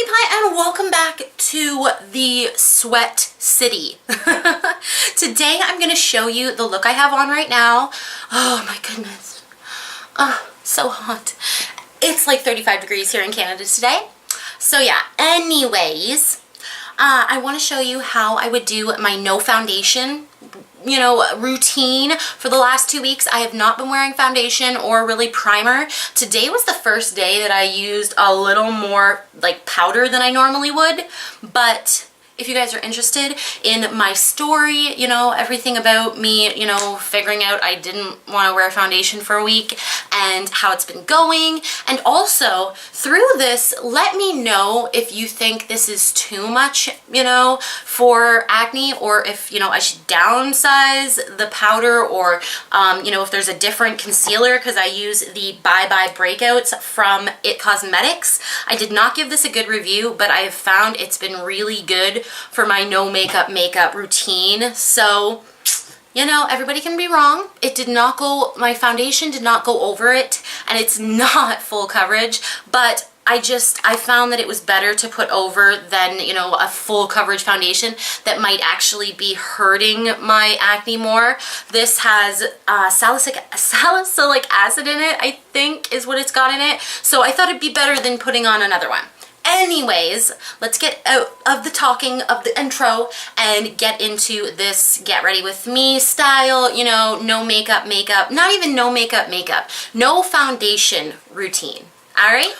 Hi, and welcome back to the Sweat City. Today I'm going to show you the look I have on right now. Oh my goodness. Oh, so hot. It's like 35 degrees here in Canada today. So yeah, anyways, I want to show you how I would do my no foundation routine. For the last 2 weeks I have not been wearing foundation or really primer. Today was the first day that I used a little more like powder than I normally would, but if you guys are interested in my story, everything about me, figuring out I didn't want to wear foundation for a week and how it's been going. And also through this, let me know if you think this is too much, for acne, or if, I should downsize the powder, or, if there's a different concealer, because I use the Bye Bye Breakouts from It Cosmetics. I did not give this a good review, but I have found it's been really good for my no makeup routine. So, everybody can be wrong. It did not go, my foundation did not go over it, and it's not full coverage, but I found that it was better to put over than, a full coverage foundation that might actually be hurting my acne more. This has salicylic acid in it, I think is what it's got in it. So I thought it'd be better than putting on another one. Anyways, let's get out of the talking of the intro and get into this get ready with me style, no makeup, not even no makeup, no foundation routine. Alright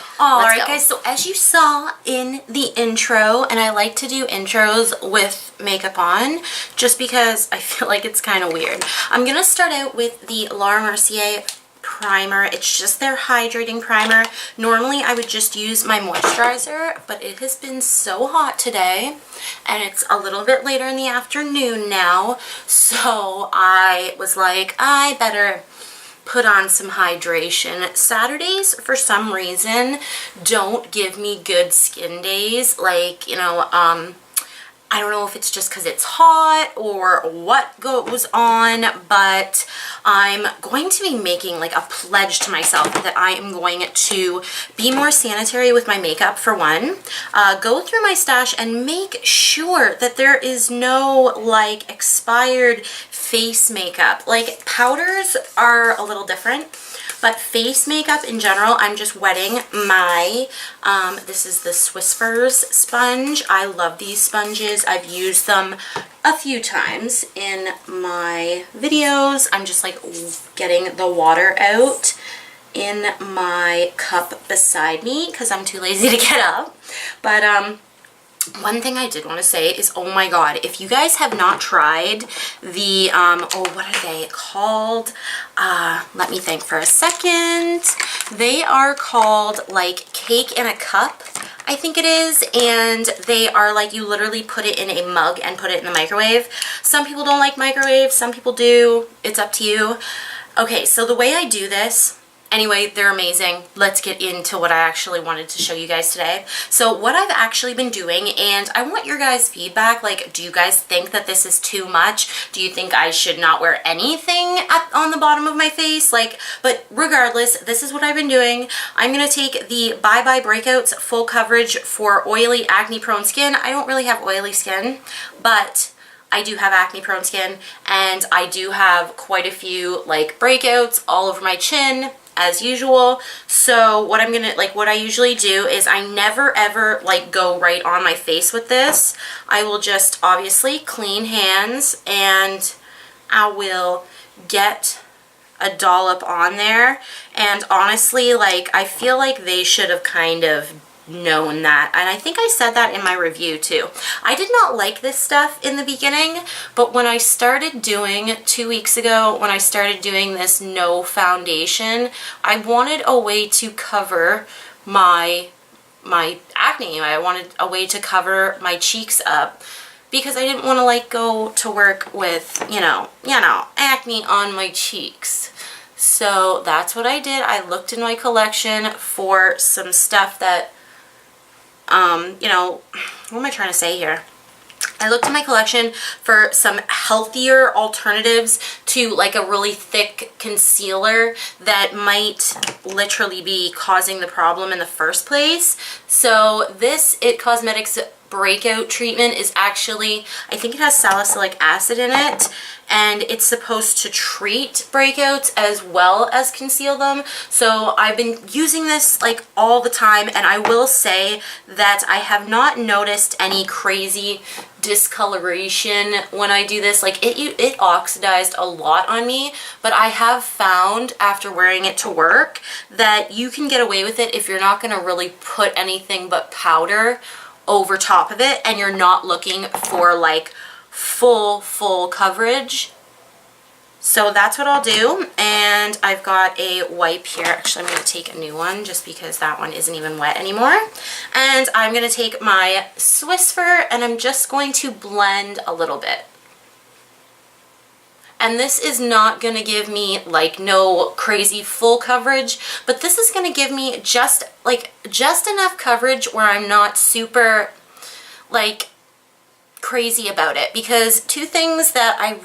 guys, so as you saw in the intro, and I like to do intros with makeup on just because I feel like it's kind of weird. I'm going to start out with the Laura Mercier primer. It's just their hydrating primer. Normally I would just use my moisturizer, but it has been so hot today and it's a little bit later in the afternoon now, so I was like, I better put on some hydration. Saturdays, for some reason, don't give me good skin days. Like, I don't know if it's just because it's hot or what goes on, but I'm going to be making like a pledge to myself that I am going to be more sanitary with my makeup, for one. Go through my stash and make sure that there is no like expired face makeup. Like powders are a little different, but face makeup in general, I'm just wetting my, this is the Swissfers sponge. I love these sponges. I've used them a few times in my videos. I'm just like getting the water out in my cup beside me because I'm too lazy to get up. But one thing I did want to say is, oh my god, if you guys have not tried the, oh, what are they called? Let me think for a second. They are called like Cake in a Cup, I think it is, and they are like, you literally put it in a mug and put it in the microwave. Some people don't like microwaves, some people do. It's up to you. Okay, so the way I do this, anyway, they're amazing. Let's get into what I actually wanted to show you guys today. So what I've actually been doing, and I want your guys' feedback, like, do you guys think that this is too much? Do you think I should not wear anything on the bottom of my face? Like, but regardless, this is what I've been doing. I'm going to take the Bye Bye Breakouts full coverage for oily, acne-prone skin. I don't really have oily skin, but I do have acne-prone skin, and I do have quite a few, like, breakouts all over my chin, as usual. So what I'm gonna, like, what I usually do is I never ever like go right on my face with this. I will just obviously clean hands, and I will get a dollop on there. And honestly, like, I feel like they should have kind of known that, and I think I said that in my review too. I did not like this stuff in the beginning, but when I started doing 2 weeks ago, when I started doing this no foundation, I wanted a way to cover my acne. I wanted a way to cover my cheeks up, because I didn't want to like go to work with acne on my cheeks. So that's what I did. I looked in my collection for some stuff that what am I trying to say here? I looked in my collection for some healthier alternatives to like a really thick concealer that might literally be causing the problem in the first place. So this IT Cosmetics breakout treatment is actually, I think it has salicylic acid in it, and it's supposed to treat breakouts as well as conceal them. So I've been using this like all the time, and I will say that I have not noticed any crazy discoloration when I do this. Like it oxidized a lot on me, but I have found after wearing it to work that you can get away with it if you're not going to really put anything but powder over top of it and you're not looking for like full coverage. So that's what I'll do. And I've got a wipe here. Actually, I'm going to take a new one just because that one isn't even wet anymore. And I'm going to take my Swiffer and I'm just going to blend a little bit. And this is not going to give me like no crazy full coverage, but this is going to give me just enough coverage where I'm not super like crazy about it. Because two things that I'm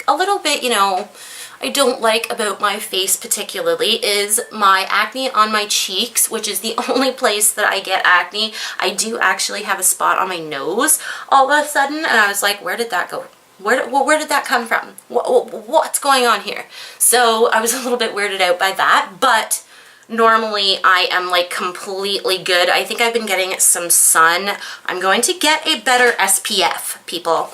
a little bit, I don't like about my face particularly is my acne on my cheeks, which is the only place that I get acne. I do actually have a spot on my nose all of a sudden, and I was like, where did that go? Where did that come from? What's going on here? So I was a little bit weirded out by that, but normally I am like completely good. I think I've been getting some sun. I'm going to get a better SPF, people.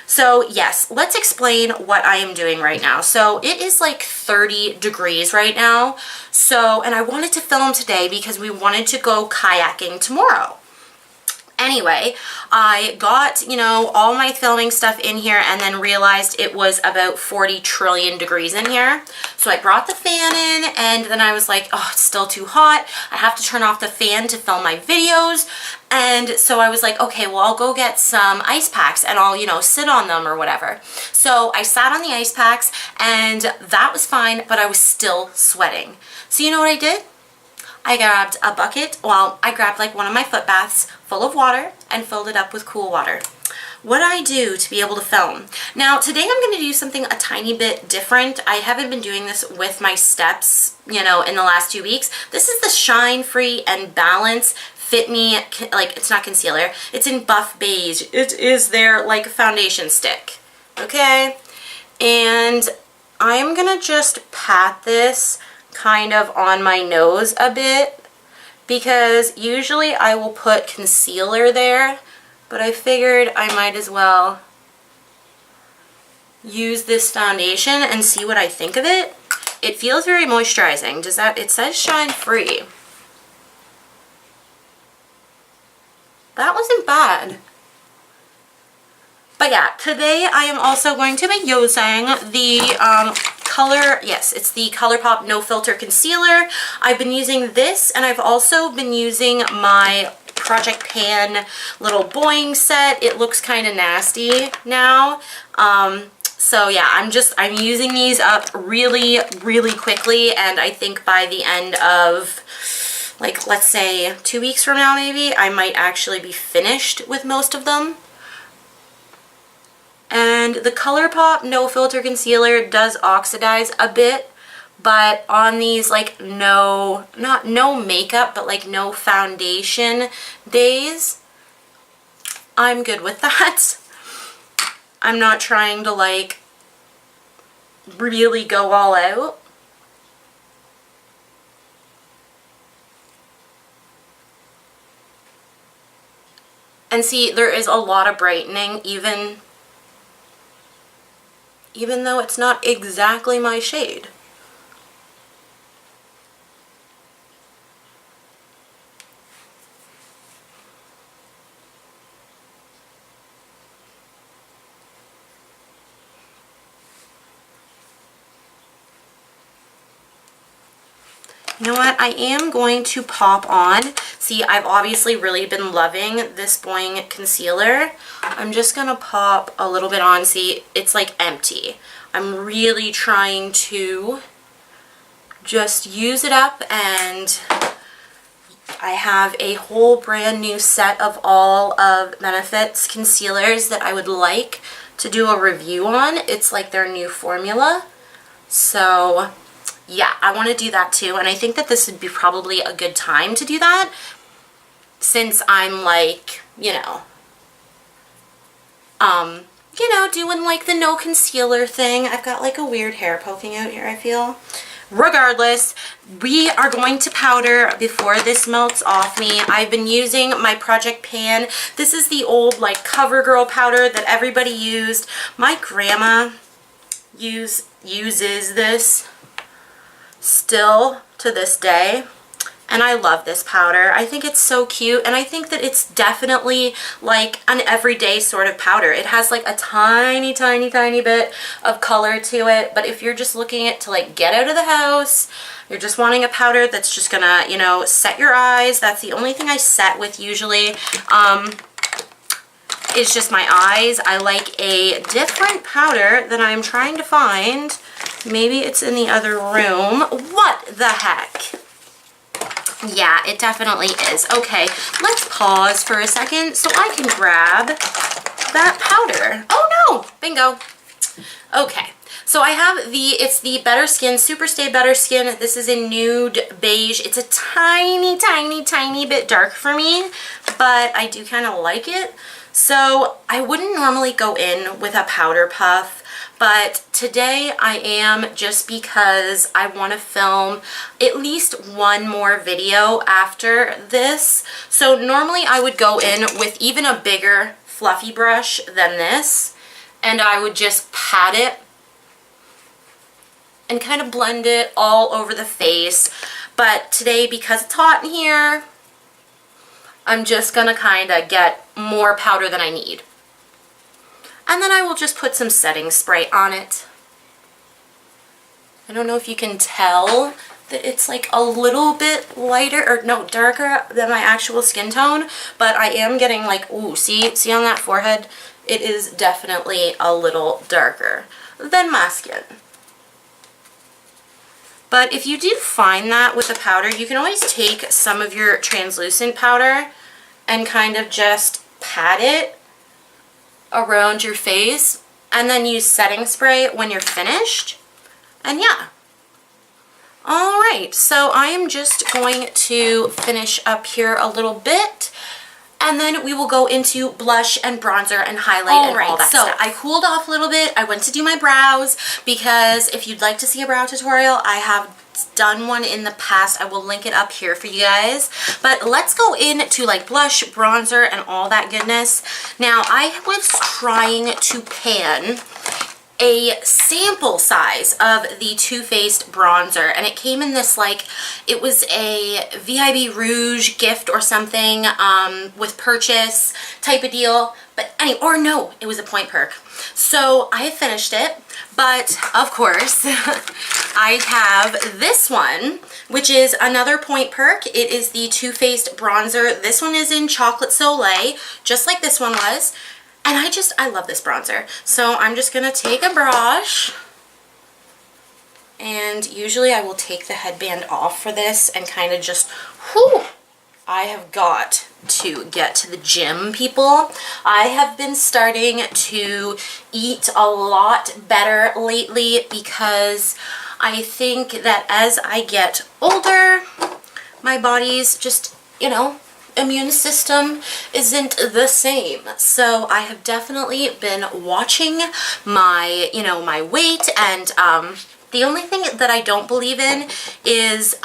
So yes, let's explain what I am doing right now. So it is like 30 degrees right now. So, and I wanted to film today because we wanted to go kayaking tomorrow. Anyway, I got, all my filming stuff in here and then realized it was about 40 trillion degrees in here. So I brought the fan in and then I was like, oh, it's still too hot. I have to turn off the fan to film my videos. And so I was like, okay, well, I'll go get some ice packs and I'll, sit on them or whatever. So I sat on the ice packs and that was fine, but I was still sweating. So you know what I did? I grabbed a bucket, I grabbed like one of my foot baths full of water and filled it up with cool water. What I do to be able to film. Now today I'm going to do something a tiny bit different. I haven't been doing this with my steps, in the last 2 weeks. This is the Shine Free and Balance Fit Me, like it's not concealer, it's in buff beige. It is their like foundation stick, okay? And I'm going to just pat this kind of on my nose a bit because usually I will put concealer there, but I figured I might as well use this foundation and see what I think of it. It feels very moisturizing. It says Shine Free. That wasn't bad. But yeah, today I am also going to be using the it's the ColourPop No Filter Concealer. I've been using this, and I've also been using my Project Pan little Boing set. It looks kind of nasty now. So yeah, I'm using these up really, really quickly, and I think by the end of, like, let's say 2 weeks from now maybe, I might actually be finished with most of them. And the ColourPop No Filter Concealer does oxidize a bit, but on these like not no makeup, but like no foundation days, I'm good with that. I'm not trying to like really go all out. And see, there is a lot of brightening even though it's not exactly my shade. You know what? I am going to pop on. See, I've obviously really been loving this Boing concealer. I'm just going to pop a little bit on. See, it's like empty. I'm really trying to just use it up and I have a whole brand new set of all of Benefit's concealers that I would like to do a review on. It's like their new formula. So yeah, I want to do that too. And I think that this would be probably a good time to do that since I'm like, doing like the no concealer thing. I've got like a weird hair poking out here, I feel. Regardless, we are going to powder before this melts off me. I've been using my Project Pan. This is the old like CoverGirl powder that everybody used. My grandma uses this still to this day. And I love this powder. I think it's so cute, and I think that it's definitely like an everyday sort of powder. It has like a tiny, tiny, tiny bit of color to it, but if you're just looking at to like get out of the house, you're just wanting a powder that's just gonna, set your eyes. That's the only thing I set with usually. Is just my eyes. I like a different powder that I'm trying to find. Maybe it's in the other room. What the heck? Yeah, it definitely is. Okay, let's pause for a second so I can grab that powder. Oh no, bingo. Okay, so I have it's the Better Skin, Super Stay Better Skin. This is in nude beige. It's a tiny, tiny, tiny bit dark for me, but I do kind of like it. So I wouldn't normally go in with a powder puff, but today I am, just because I want to film at least one more video after this. So normally I would go in with even a bigger fluffy brush than this, and I would just pat it and kind of blend it all over the face. But today, because it's hot in here, I'm just gonna kind of get more powder than I need. And then I will just put some setting spray on it. I don't know if you can tell that it's like a little bit lighter, or no, darker than my actual skin tone, but I am getting like, ooh, see on that forehead? It is definitely a little darker than my skin. But if you do find that with the powder, you can always take some of your translucent powder and kind of just pat it around your face, and then use setting spray when you're finished. And yeah. Alright, so I am just going to finish up here a little bit, and then we will go into blush and bronzer and highlight and all that stuff. So I cooled off a little bit. I went to do my brows, because if you'd like to see a brow tutorial, I have done one in the past. I will link it up here for you guys. But let's go into like blush, bronzer, and all that goodness. Now, I was trying to pan a sample size of the Too Faced bronzer, and it came in this like, it was a VIB Rouge gift or something with purchase type of deal. But anyway, or no, it was a point perk. So I finished it, but of course I have this one, which is another point perk. It is the Too Faced bronzer. This one is in Chocolate Soleil, just like this one was. And I love this bronzer. So I'm just gonna take a brush, and usually I will take the headband off for this and kind of just, whew, I have got to get to the gym, people. I have been starting to eat a lot better lately, because I think that as I get older, my body's just, immune system isn't the same. So I have definitely been watching my, my weight, and the only thing that I don't believe in is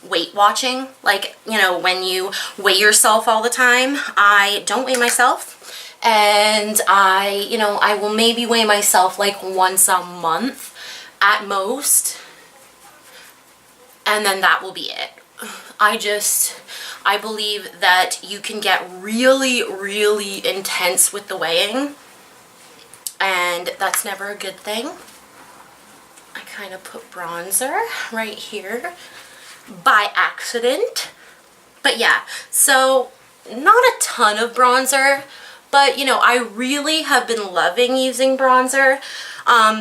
weight watching. Like, when you weigh yourself all the time. I don't weigh myself, and I will maybe weigh myself like once a month at most, and then that will be it. I believe that you can get really, really intense with the weighing, and that's never a good thing. I kind of put bronzer right here by accident. But yeah, so not a ton of bronzer, but I really have been loving using bronzer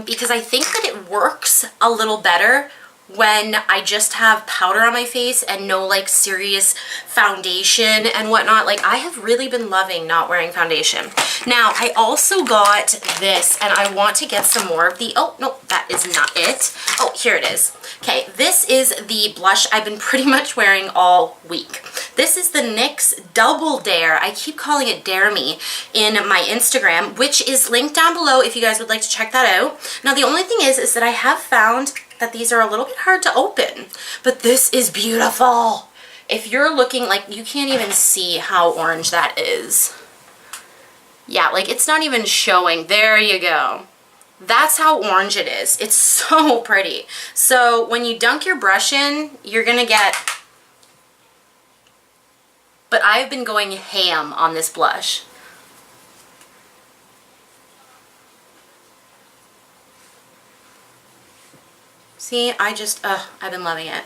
because I think that it works a little better when I just have powder on my face and no like serious foundation and whatnot. Like I have really been loving not wearing foundation. Now I also got this and I want to get some more of the, oh no, that is not it. Oh, here it is. Okay, this is the blush I've been pretty much wearing all week. This is the NYX Double Dare. I keep calling it Dare Me in my Instagram, which is linked down below if you guys would like to check that out. Now the only thing is that I have found that these are a little bit hard to open, but this is beautiful. If you're looking, like you can't even see how orange that is. Yeah, like it's not even showing. There you go. That's how orange it is. It's so pretty. So when you dunk your brush in, you're gonna get, but I've been going ham on this blush. See, I've been loving it.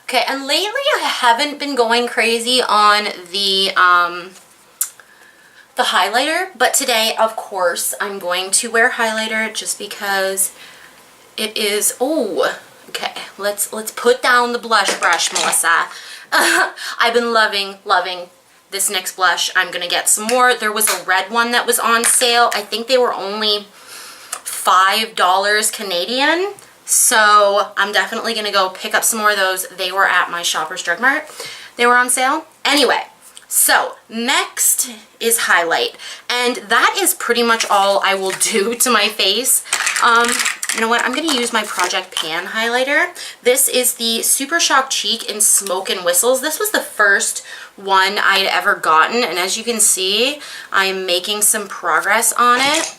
Okay, and lately I haven't been going crazy on the highlighter, but today, of course, I'm going to wear highlighter just because it is, oh, okay, let's put down the blush brush, Melissa. I've been loving this NYX blush. I'm gonna get some more. There was a red one that was on sale. I think they were only $5 Canadian. So I'm definitely gonna go pick up some more of those. They were at my Shoppers Drug Mart. They were on sale. Anyway, so next is highlight. And that is pretty much all I will do to my face. You know what? I'm gonna use my Project Pan highlighter. This is the Super Shock Cheek in Smoke and Whistles. This was the first one I'd ever gotten. And as you can see, I'm making some progress on it.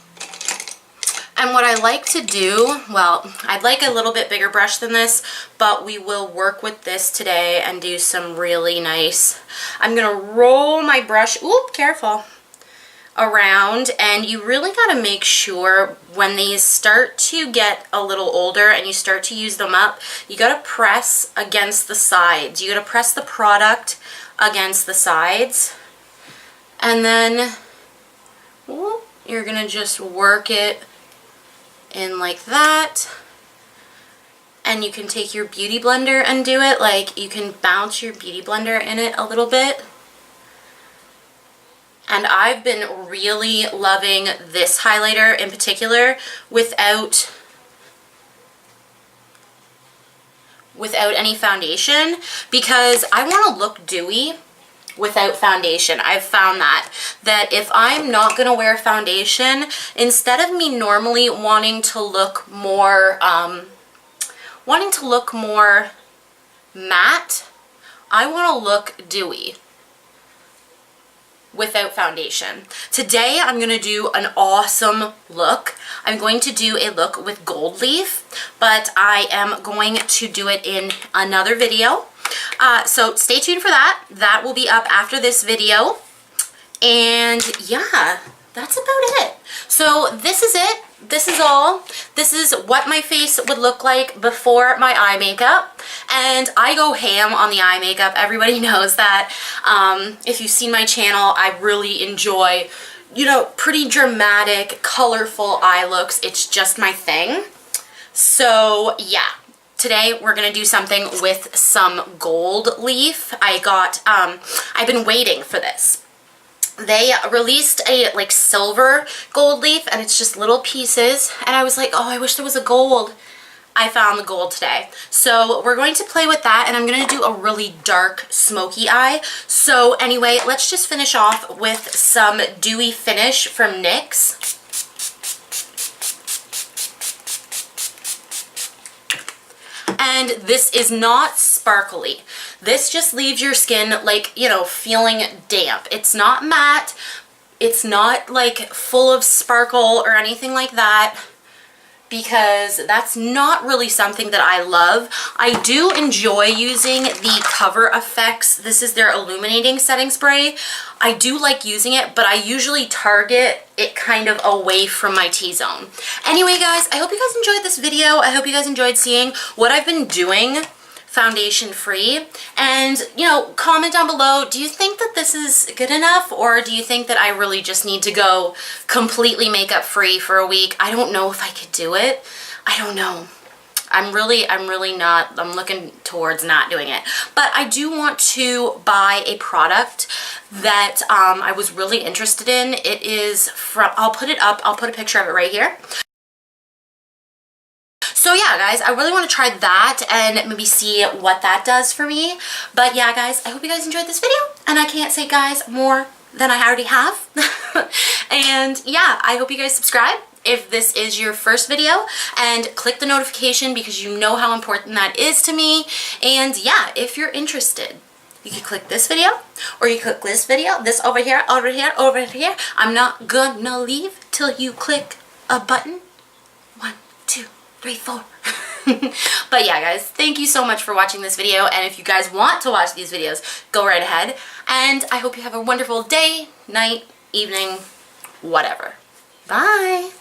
And what I like to do, well, I'd like a little bit bigger brush than this, but we will work with this today and do some really nice, I'm gonna roll my brush, oop, careful, around, and you really gotta make sure when these start to get a little older and you start to use them up, you gotta press against the sides. You gotta press the product against the sides, and then whoop, you're gonna just work it in like that. And you can take your beauty blender and do it, like you can bounce your beauty blender in it a little bit. And I've been really loving this highlighter in particular without any foundation, because I want to look dewy without foundation. I've found that if I'm not gonna wear foundation, instead of me normally wanting to look more matte, I want to look dewy without foundation. Today I'm going to do an awesome look. I'm going to do a look with gold leaf, but I am going to do it in another video. So stay tuned for that. That will be up after this video. And yeah, that's about it. So this is it. This is all. This is what my face would look like before my eye makeup. And I go ham on the eye makeup. Everybody knows that. If you've seen my channel, I really enjoy, you know, pretty dramatic, colorful eye looks. It's just my thing. So yeah. Today we're gonna do something with some gold leaf. I've been waiting for this. They released a like silver gold leaf and it's just little pieces, and I was like, oh, I wish there was a gold. I found the gold today. So we're going to play with that, and I'm gonna do a really dark smoky eye. So anyway, let's just finish off with some dewy finish from NYX. And this is not sparkly. This just leaves your skin like, you know, feeling damp. It's not matte. It's not like full of sparkle or anything like that, because that's not really something that I love. I do enjoy using the Cover Effects. This is their illuminating setting spray. I do like using it, but I usually target it kind of away from my T-zone. Anyway, guys, I hope you guys enjoyed this video. I hope you guys enjoyed seeing what I've been doing foundation free. And, you know, comment down below, do you think that this is good enough, or do you think that I really just need to go completely makeup free for a week? I don't know if I could do it. I don't know. I'm really not, I'm looking towards not doing it. But I do want to buy a product that I was really interested in. It is from, I'll put it up, I'll put a picture of it right here. So yeah, guys, I really want to try that and maybe see what that does for me. But yeah, guys, I hope you guys enjoyed this video. And I can't say, guys, more than I already have. And yeah, I hope you guys subscribe if this is your first video, and click the notification because you know how important that is to me. And yeah, if you're interested, you can click this video, or you click this video, this over here, over here, over here. I'm not gonna leave till you click a button. 1, 2, 3, 4. But yeah, guys, thank you so much for watching this video, and if you guys want to watch these videos, go right ahead. And I hope you have a wonderful day, night, evening, whatever. Bye!